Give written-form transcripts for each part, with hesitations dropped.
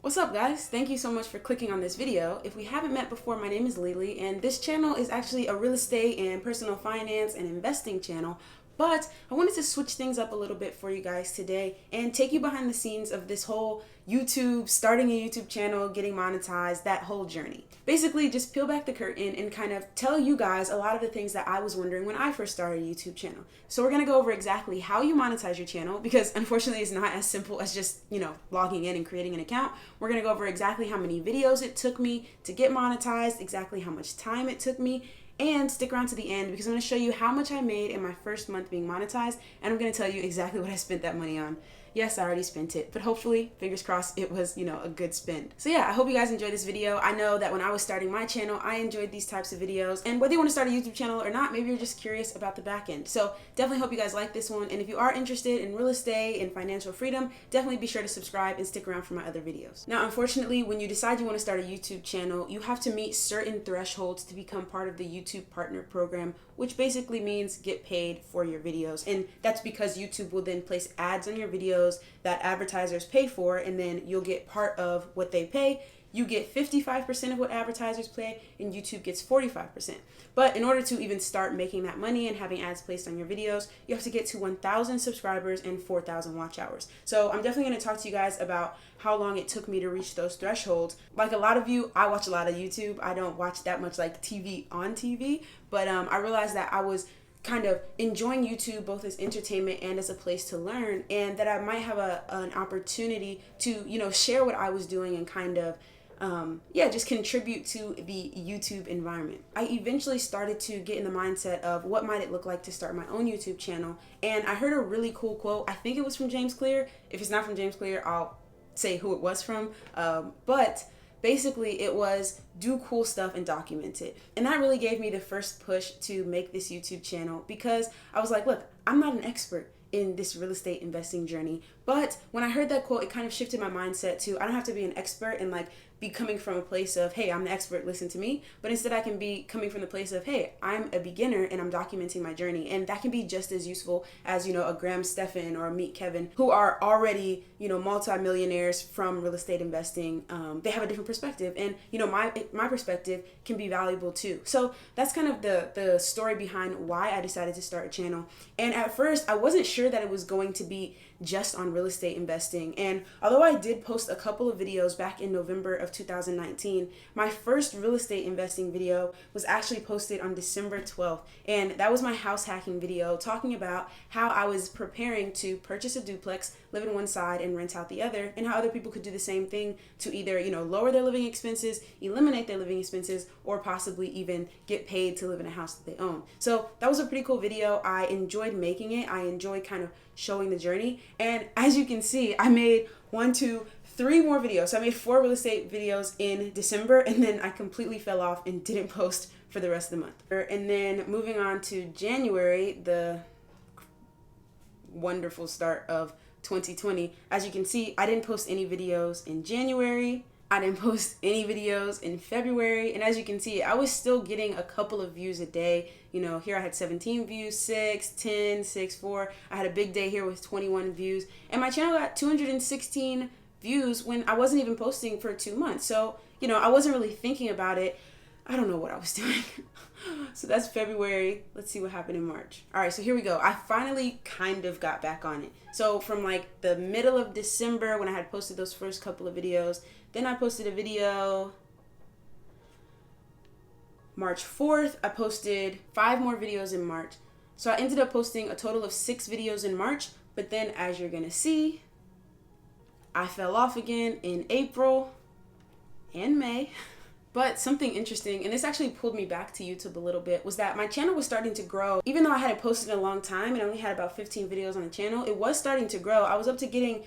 What's up, guys? Thank you so much for clicking on this video. If we haven't met before, my name is Lily, and this channel is actually a real estate and personal finance and investing channel. But I wanted to switch things up a little bit for you guys today and take you behind the scenes of this whole YouTube, starting a YouTube channel, getting monetized, that whole journey. Basically, just peel back the curtain and kind of tell you guys a lot of the things that I was wondering when I first started a YouTube channel. So we're going to go over exactly how you monetize your channel, because unfortunately it's not as simple as just, logging in and creating an account. We're going to go over exactly how many videos it took me to get monetized, exactly how much time it took me, and stick around to the end because I'm going to show you how much I made in my first month being monetized, and I'm going to tell you exactly what I spent that money on. Yes, I already spent it, but hopefully, fingers crossed, it was, a good spend. So yeah, I hope you guys enjoyed this video. I know that when I was starting my channel, I enjoyed these types of videos, and whether you want to start a YouTube channel or not, maybe you're just curious about the back end. So definitely hope you guys like this one, and if you are interested in real estate and financial freedom, definitely be sure to subscribe and stick around for my other videos. Now, unfortunately, when you decide you want to start a YouTube channel, you have to meet certain thresholds to become part of the YouTube Partner Program, which basically means get paid for your videos. And that's because YouTube will then place ads on your videos that advertisers pay for, and then you'll get part of what they pay. You get 55% of what advertisers pay, and YouTube gets 45%. But in order to even start making that money and having ads placed on your videos, you have to get to 1,000 subscribers and 4,000 watch hours. So I'm definitely going to talk to you guys about how long it took me to reach those thresholds. Like a lot of you, I watch a lot of YouTube. I don't watch that much like TV on TV, but I realized that I was kind of enjoying YouTube both as entertainment and as a place to learn, and that I might have an opportunity to share what I was doing and kind of just contribute to the YouTube environment. I eventually started to get in the mindset of what might it look like to start my own YouTube channel, and I heard a really cool quote. I think it was from James Clear. If it's not from James Clear, I'll say who it was from, but basically it was do cool stuff and document it. And that really gave me the first push to make this YouTube channel, because I was like, look, I'm not an expert in this real estate investing journey. But when I heard that quote, it kind of shifted my mindset to I don't have to be an expert and be coming from a place of, hey, I'm the expert, listen to me. But instead I can be coming from the place of, hey, I'm a beginner and I'm documenting my journey. And that can be just as useful as, a Graham Stephan or a Meet Kevin, who are already, multimillionaires from real estate investing. They have a different perspective, and, my perspective can be valuable too. So that's kind of the story behind why I decided to start a channel. And at first I wasn't sure that it was going to be just on real estate investing. And although I did post a couple of videos back in November of 2019, my first real estate investing video was actually posted on December 12th. And that was my house hacking video talking about how I was preparing to purchase a duplex, live in one side and rent out the other, and how other people could do the same thing to either, lower their living expenses, eliminate their living expenses, or possibly even get paid to live in a house that they own. So that was a pretty cool video. I enjoyed making it. I enjoyed kind of showing the journey. And as you can see, I made 3 more videos. So I made 4 real estate videos in December, and then I completely fell off and didn't post for the rest of the month. And then moving on to January, the wonderful start of 2020. As you can see, I didn't post any videos in January. I didn't post any videos in February. And as you can see, I was still getting a couple of views a day. Here I had 17 views, 6, 10, 6, 4. I had a big day here with 21 views. And my channel got 216 views when I wasn't even posting for 2 months. So, I wasn't really thinking about it. I don't know what I was doing. So that's February. Let's see what happened in March. All right, so here we go. I finally kind of got back on it. So from the middle of December, when I had posted those first couple of videos, then I posted a video March 4th. I posted 5 more videos in March. So I ended up posting a total of 6 videos in March. But then, as you're going to see, I fell off again in April and May. But something interesting, and this actually pulled me back to YouTube a little bit, was that my channel was starting to grow. Even though I hadn't posted in a long time and only had about 15 videos on the channel, it was starting to grow. I was up to getting,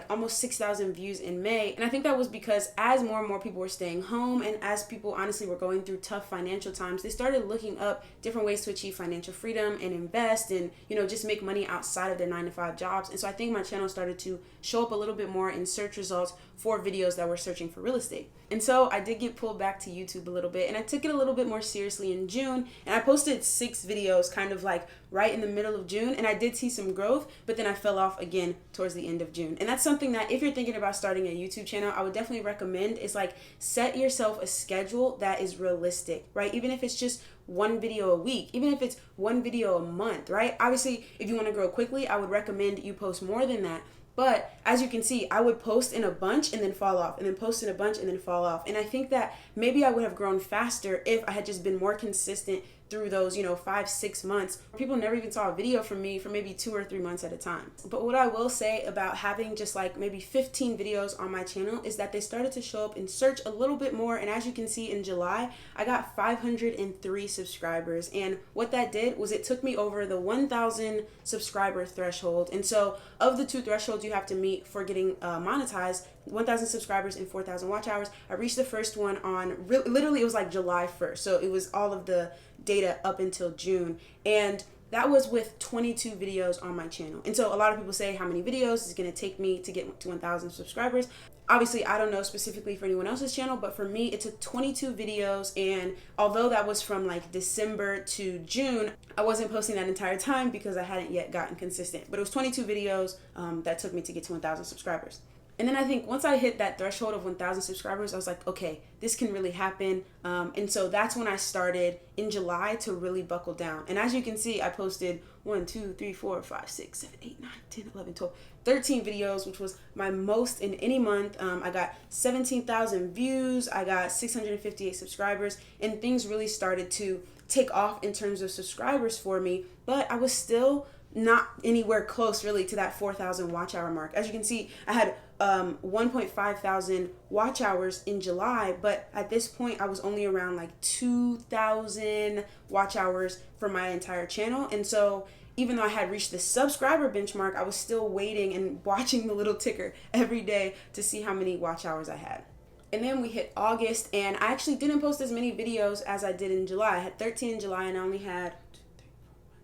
almost 6,000 views in May. And I think that was because as more and more people were staying home, and as people honestly were going through tough financial times, they started looking up different ways to achieve financial freedom and invest and, just make money outside of their 9-to-5 jobs. And so I think my channel started to show up a little bit more in search results for videos that were searching for real estate. And so I did get pulled back back to YouTube a little bit, and I took it a little bit more seriously in June, and I posted 6 videos kind of like right in the middle of June, and I did see some growth, but then I fell off again towards the end of June. And that's something that if you're thinking about starting a YouTube channel, I would definitely recommend is like set yourself a schedule that is realistic, right? Even if it's just one video a week, even if it's one video a month, right? Obviously, if you want to grow quickly, I would recommend you post more than that. But as you can see, I would post in a bunch and then fall off, and then post in a bunch and then fall off. And I think that maybe I would have grown faster if I had just been more consistent through those, 5-6 months. People never even saw a video from me for maybe 2 or 3 months at a time. But what I will say about having just like maybe 15 videos on my channel is that they started to show up in search a little bit more. And as you can see in July, I got 503 subscribers. And what that did was it took me over the 1,000 subscriber threshold. And so of the 2 thresholds you have to meet for getting monetized, 1,000 subscribers and 4,000 watch hours, I reached the first one on literally it was like July 1st. So it was all of the data up until June, and that was with 22 videos on my channel. And so a lot of people say, how many videos is going to take me to get to 1,000 subscribers? Obviously, I don't know specifically for anyone else's channel, but for me, it took 22 videos. And although that was from like December to June, I wasn't posting that entire time because I hadn't yet gotten consistent. But it was 22 videos that took me to get to 1,000 subscribers. And then I think once I hit that threshold of 1,000 subscribers, I was like, okay, this can really happen. And so that's when I started in July to really buckle down. And as you can see, I posted 1, 2, 3, 4, 5, 6, 7, 8, 9, 10, 11, 12, 13 videos, which was my most in any month. I got 17,000 views. I got 658 subscribers, and things really started to take off in terms of subscribers for me. But I was still not anywhere close really to that 4,000 watch hour mark. As you can see, I had 1.5 thousand watch hours in July, but at this point I was only around like 2,000 watch hours for my entire channel. And so even though I had reached the subscriber benchmark, I was still waiting and watching the little ticker every day to see how many watch hours I had. And then we hit August, and I actually didn't post as many videos as I did in July. I had 13 in July, and I only had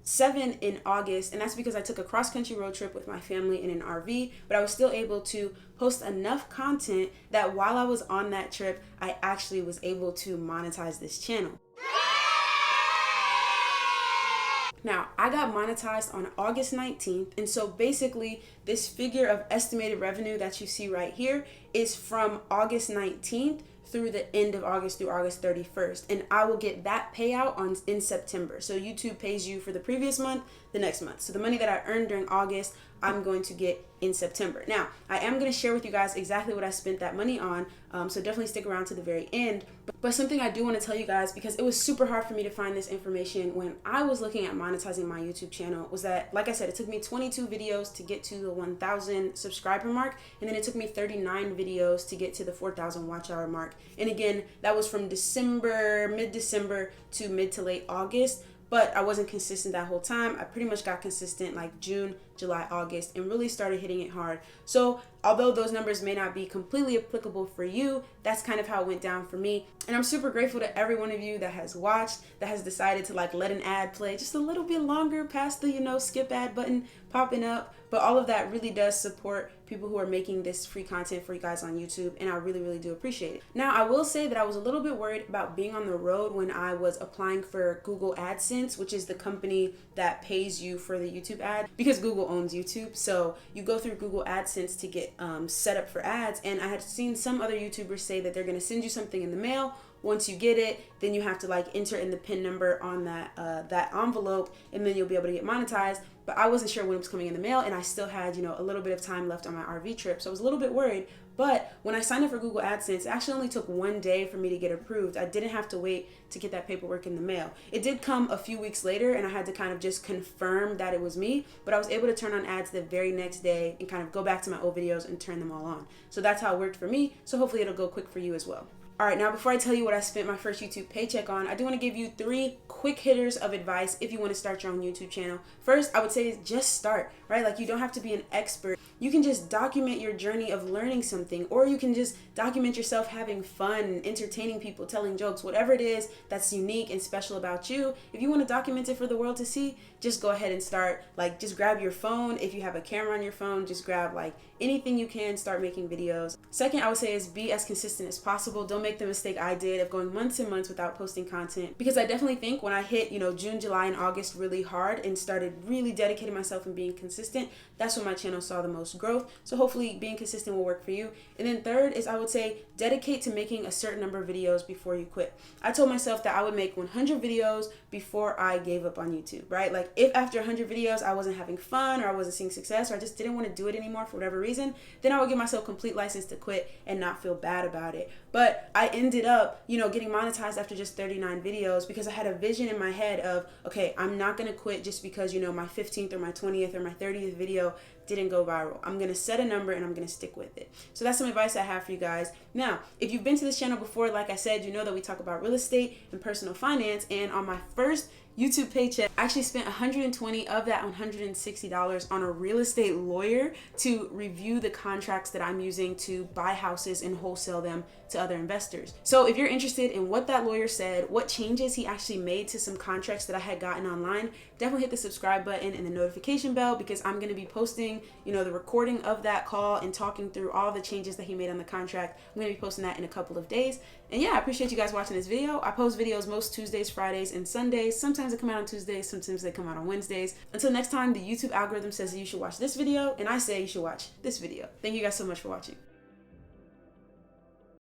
7 in August, and that's because I took a cross-country road trip with my family in an RV, but I was still able to post enough content that while I was on that trip, I actually was able to monetize this channel. Now, I got monetized on August 19th, and so basically this figure of estimated revenue that you see right here is from August 19th through the end of August through August 31st, and I will get that payout in September. So YouTube pays you for the previous month, the next month. So the money that I earned during August, I'm going to get in September. Now, I am going to share with you guys exactly what I spent that money on, so definitely stick around to the very end. But something I do want to tell you guys, because it was super hard for me to find this information when I was looking at monetizing my YouTube channel, was that, like I said, it took me 22 videos to get to the 1,000 subscriber mark, and then it took me 39 videos to get to the 4,000 watch hour mark. And again, that was from mid-December to mid to late August. But I wasn't consistent that whole time. I pretty much got consistent like June, July, August, and really started hitting it hard. So although those numbers may not be completely applicable for you, that's kind of how it went down for me. And I'm super grateful to every one of you that has watched, that has decided to like let an ad play just a little bit longer past the, skip ad button popping up. But all of that really does support people who are making this free content for you guys on YouTube, and I really, really do appreciate it. Now, I will say that I was a little bit worried about being on the road when I was applying for Google AdSense, which is the company that pays you for the YouTube ad, because Google owns YouTube. So you go through Google AdSense to get set up for ads, and I had seen some other YouTubers say that they're going to send you something in the mail. Once you get it, then you have to like enter in the PIN number on that envelope, and then you'll be able to get monetized. But I wasn't sure when it was coming in the mail, and I still had, a little bit of time left on my RV trip. So I was a little bit worried. But when I signed up for Google AdSense, it actually only took 1 day for me to get approved. I didn't have to wait to get that paperwork in the mail. It did come a few weeks later, and I had to kind of just confirm that it was me. But I was able to turn on ads the very next day and kind of go back to my old videos and turn them all on. So that's how it worked for me. So hopefully it'll go quick for you as well. All right, now before I tell you what I spent my first YouTube paycheck on, I do want to give you 3 quick hitters of advice if you want to start your own YouTube channel. First, I would say just start, right? Like, you don't have to be an expert. You can just document your journey of learning something. something, or you can just document yourself having fun, entertaining people, telling jokes, whatever it is that's unique and special about you. If you want to document it for the world to see, just go ahead and start. Like, just grab your phone. If you have a camera on your phone, just grab like anything you can, start making videos. Second, I would say is be as consistent as possible. Don't make the mistake I did of going months and months without posting content, because I definitely think when I hit, June, July, and August really hard and started really dedicating myself and being consistent, that's when my channel saw the most growth. So hopefully being consistent will work for you. And then third is, I would say, dedicate to making a certain number of videos before you quit. I told myself that I would make 100 videos before I gave up on YouTube, right? Like, if after 100 videos I wasn't having fun, or I wasn't seeing success, or I just didn't want to do it anymore for whatever reason, then I would give myself complete license to quit and not feel bad about it. But I ended up, getting monetized after just 39 videos, because I had a vision in my head of, okay, I'm not going to quit just because, my 15th or my 20th or my 30th video didn't go viral. I'm going to set a number and I'm going to stick with it. So that's some advice I have for you guys. Now, if you've been to this channel before, like I said, you know that we talk about real estate and personal finance. And on my first YouTube paycheck, I actually spent $120 of that $160 on a real estate lawyer to review the contracts that I'm using to buy houses and wholesale them to other investors. So if you're interested in what that lawyer said, what changes he actually made to some contracts that I had gotten online, definitely hit the subscribe button and the notification bell, because I'm going to be posting, the recording of that call and talking through all the changes that he made on the contract. I'm going to be posting that in a couple of days. And yeah, I appreciate you guys watching this video. I post videos most Tuesdays, Fridays, and Sundays. Sometimes they come out on Tuesdays, sometimes they come out on Wednesdays. Until next time, the YouTube algorithm says that you should watch this video, and I say you should watch this video. Thank you guys so much for watching.